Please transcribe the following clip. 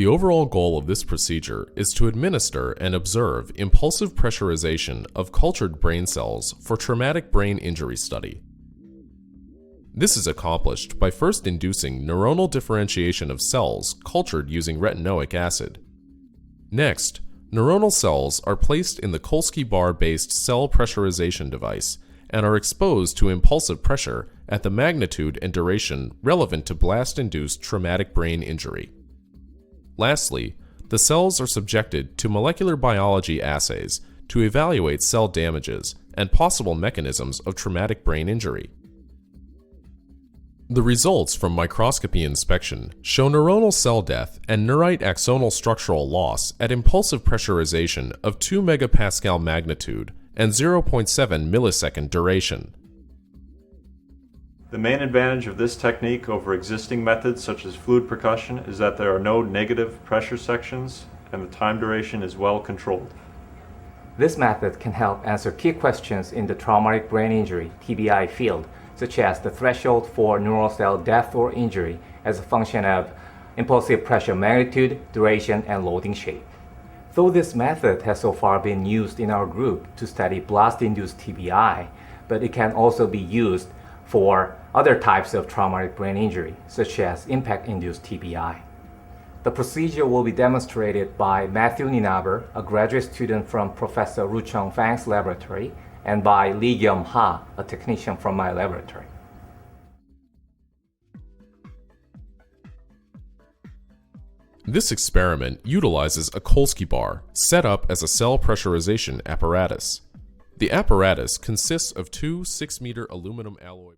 The overall goal of this procedure is to administer and observe impulsive pressurization of cultured brain cells for traumatic brain injury study. This is accomplished by first inducing neuronal differentiation of cells cultured using retinoic acid. Next, neuronal cells are placed in the Kolsky bar-based cell pressurization device and are exposed to impulsive pressure at the magnitude and duration relevant to blast-induced traumatic brain injury. Lastly, the cells are subjected to molecular biology assays to evaluate cell damages and possible mechanisms of traumatic brain injury. The results from microscopy inspection show neuronal cell death and neurite axonal structural loss at impulsive pressurization of 2 megapascal magnitude and 0.7 millisecond duration. The main advantage of this technique over existing methods such as fluid percussion is that there are no negative pressure sections and the time duration is well controlled. This method can help answer key questions in the traumatic brain injury (TBI) field, such as the threshold for neural cell death or injury as a function of impulsive pressure magnitude, duration, and loading shape. Though this method has so far been used in our group to study blast-induced TBI, but it can also be used for other types of traumatic brain injury, such as impact-induced TBI. The procedure will be demonstrated by Matthew Nienaber, a graduate student from Professor Ruqiang Feng's laboratory, and by Lee-Gyum Ha, a technician from my laboratory. This experiment utilizes a Kolsky bar set up as a cell pressurization apparatus. The apparatus consists of two 6-meter aluminum alloy